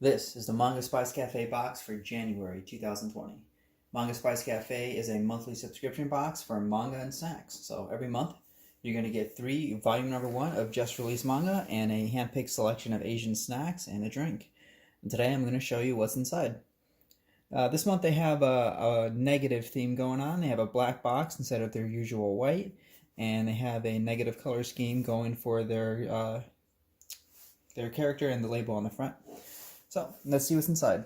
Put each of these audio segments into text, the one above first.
This is the Manga Spice Cafe box for January 2020. Manga Spice Cafe is a monthly subscription box for manga and snacks. So every month you're going to get volume number 1 of just released manga and a hand-picked selection of Asian snacks and a drink. And today I'm going to show you what's inside. This month they have a negative theme going on. They have a black box instead of their usual white, and they have a negative color scheme going for their character and the label on the front. So let's see what's inside.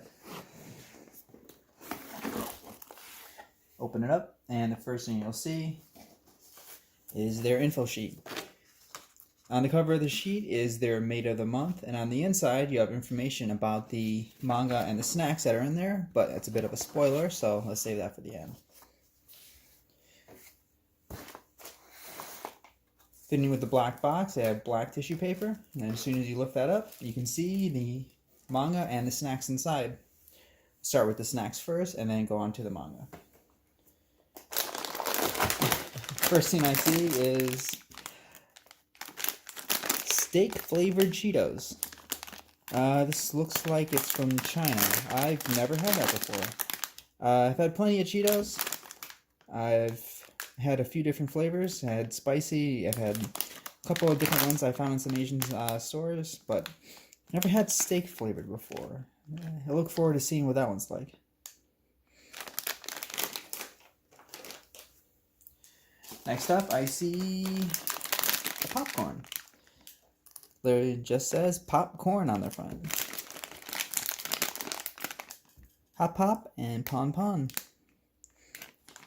Open it up, and the first thing you'll see is their info sheet. On the cover of the sheet is their mate of the month, and on the inside you have information about the manga and the snacks that are in there, but it's a bit of a spoiler, so let's save that for the end. Fitting with the black box, they have black tissue paper, and as soon as you lift that up, you can see the manga and the snacks inside. Start with the snacks first, and then go on to the manga. First thing I see is steak flavored Cheetos. This looks like it's from China. I've never had that before. I've had plenty of Cheetos. I've had a few different flavors. I had spicy. I've had a couple of different ones I found in some Asian stores, but never had steak flavored before. I look forward to seeing what that one's like. Next up, I see the popcorn. There just says popcorn on the front. Hop Pop and Pon Pon.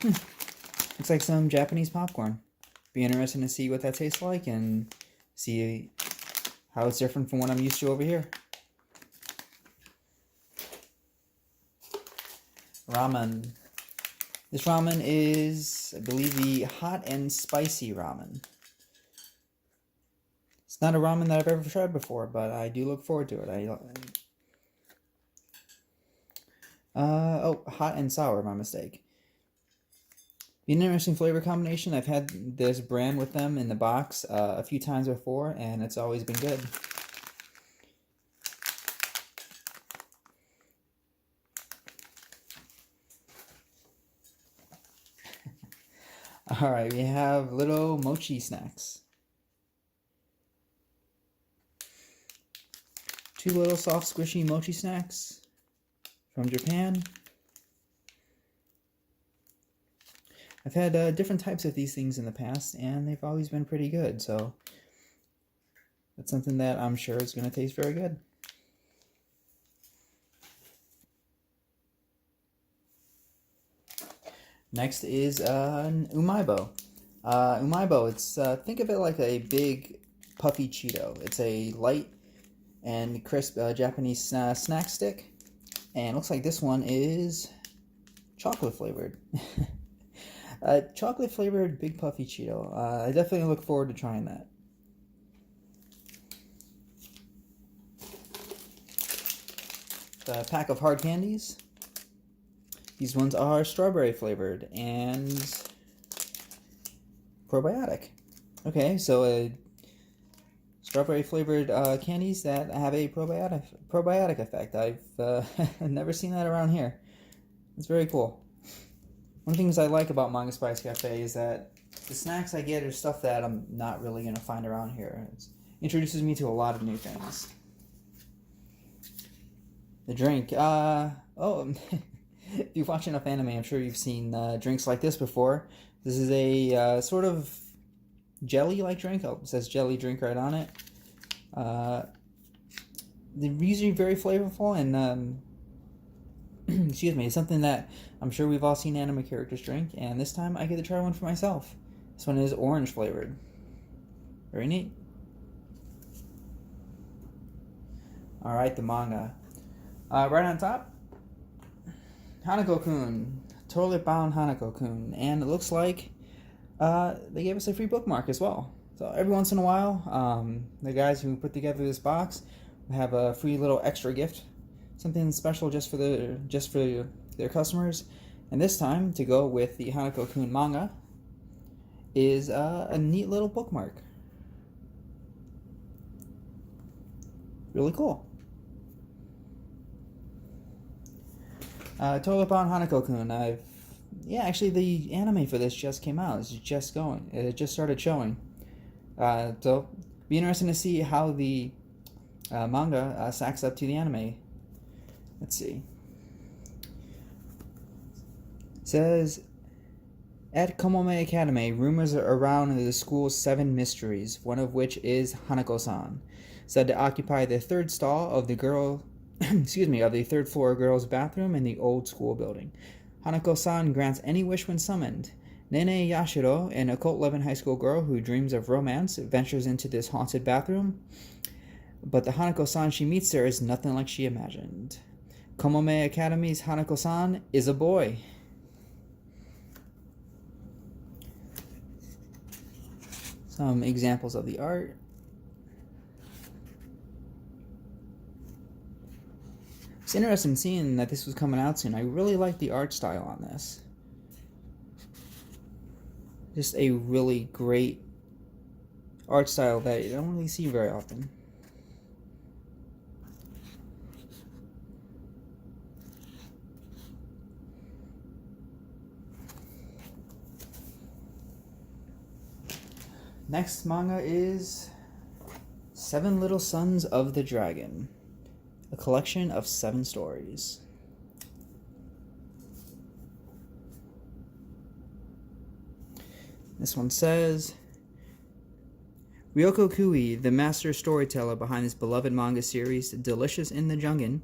Looks like some Japanese popcorn. Be interesting to see what that tastes like and see how it's different from what I'm used to over here. Ramen. This ramen is, I believe, the hot and spicy ramen. It's not a ramen that I've ever tried before, but I do look forward to it. Hot and sour, my mistake. An interesting flavor combination. I've had this brand with them in the box a few times before, and it's always been good. Alright, we have little mochi snacks. 2 little soft squishy mochi snacks from Japan. I've had different types of these things in the past, and they've always been pretty good, so that's something that I'm sure is going to taste very good. Next is an umaibo. Umaibo, it's think of it like a big puffy Cheeto. It's a light and crisp Japanese snack stick, and it looks like this one is chocolate flavored. Chocolate flavored big puffy Cheeto. I definitely look forward to trying that. A pack of hard candies. These ones are strawberry flavored and probiotic. Okay, so strawberry flavored candies that have a probiotic effect. I've never seen that around here. It's very cool. One of the things I like about Manga Spice Cafe is that the snacks I get are stuff that I'm not really going to find around here. It introduces me to a lot of new things. The drink. If you watch enough anime, I'm sure you've seen drinks like this before. This is a sort of jelly-like drink. Oh, it says jelly drink right on it. They're usually very flavorful, and excuse me, it's something that I'm sure we've all seen anime characters drink, and this time I get to try one for myself. This one is orange flavored. Very neat. Alright, the manga. Right on top, Hanako-kun, Totally Bound Hanako-kun, and it looks like they gave us a free bookmark as well. So every once in a while, the guys who put together this box have a free little extra gift, something special just for their customers. And this time, to go with the Hanako-kun manga, is a neat little bookmark. Really cool. Totally Hanako-kun. Actually, the anime for this just came out. It's just going. It just started showing. So, be interesting to see how the manga stacks up to the anime. Let's see. It says, at Komome Academy, rumors are around the school's 7 mysteries, one of which is Hanako-san, said to occupy the third stall of the of the third floor girls' bathroom in the old school building. Hanako-san grants any wish when summoned. Nene Yashiro, an occult-loving high school girl who dreams of romance, ventures into this haunted bathroom, but the Hanako-san she meets there is nothing like she imagined. Komome Academy's Hanako-san is a boy. Some examples of the art. It's interesting seeing that this was coming out soon. I really like the art style on this. Just a really great art style that you don't really see very often. Next manga is 7 Little Sons of the Dragon, a collection of 7 stories. This one says, Ryoko Kui, the master storyteller behind this beloved manga series, Delicious in the Dungeon,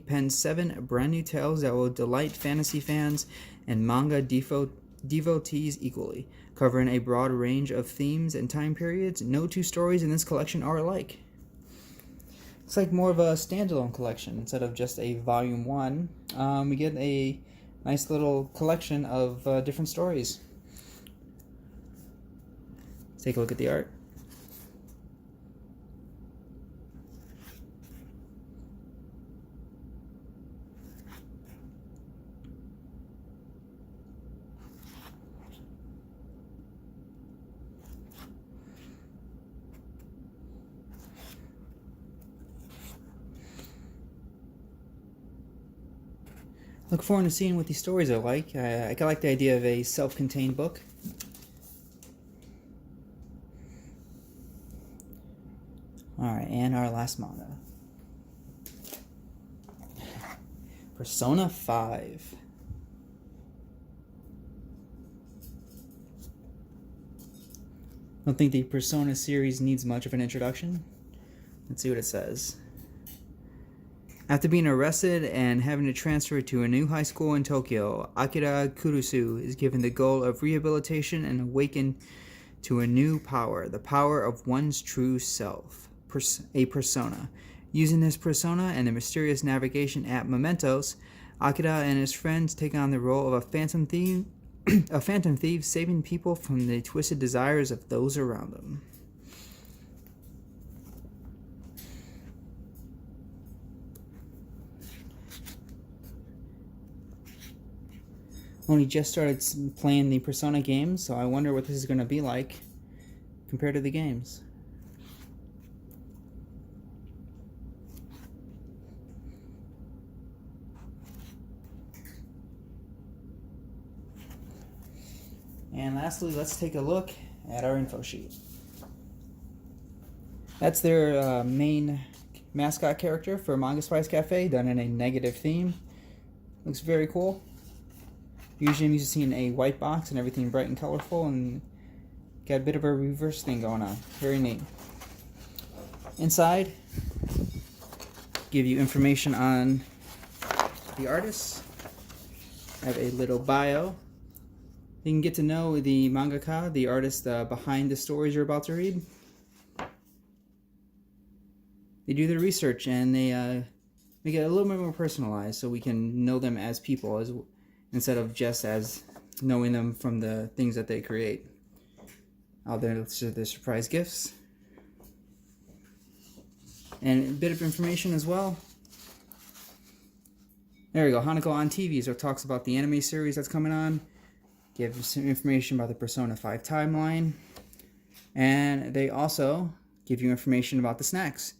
pens 7 brand new tales that will delight fantasy fans and manga devotees equally, covering a broad range of themes and time periods. No 2 stories in this collection are alike. It's like more of a standalone collection instead of just a volume 1. We get a nice little collection of different stories. Let's take a look at the art. Look forward to seeing what these stories are like. I like the idea of a self-contained book. Alright, and our last manga. Persona 5. I don't think the Persona series needs much of an introduction. Let's see what it says. After being arrested and having to transfer to a new high school in Tokyo, Akira Kurusu is given the goal of rehabilitation and awaken to a new power, the power of one's true self, a persona. Using this persona and the mysterious navigation app Mementos, Akira and his friends take on the role of a phantom thief saving people from the twisted desires of those around them. Only just started playing the Persona games, so I wonder what this is going to be like compared to the games. And lastly, let's take a look at our info sheet. That's their main mascot character for Manga Spice Cafe, done in a negative theme. Looks very cool. Usually I'm used to seeing a white box and everything bright and colorful, and got a bit of a reverse thing going on. Very neat. Inside, give you information on the artists. I have a little bio. You can get to know the mangaka, the artist behind the stories you're about to read. They do their research and they make it a little bit more personalized so we can know them as people instead of just as knowing them from the things that they create. Out there, the surprise gifts. And a bit of information as well. There we go, Hanako on TV, so it talks about the anime series that's coming on. Give some information about the Persona 5 timeline. And they also give you information about the snacks.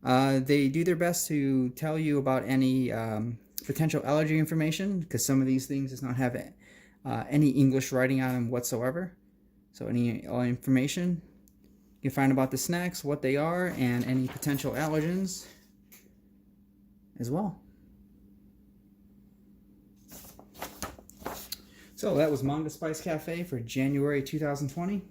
They do their best to tell you about any potential allergy information, because some of these things does not have any English writing on them whatsoever. So any information you can find about the snacks, what they are, and any potential allergens as well. So that was Manga Spice Cafe for January 2020.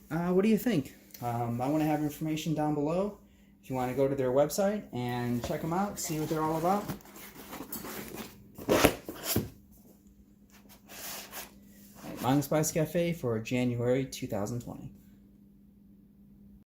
What do you think? I want to have information down below if you want to go to their website and check them out, see what they're all about. Manga Spice Cafe for January 2020.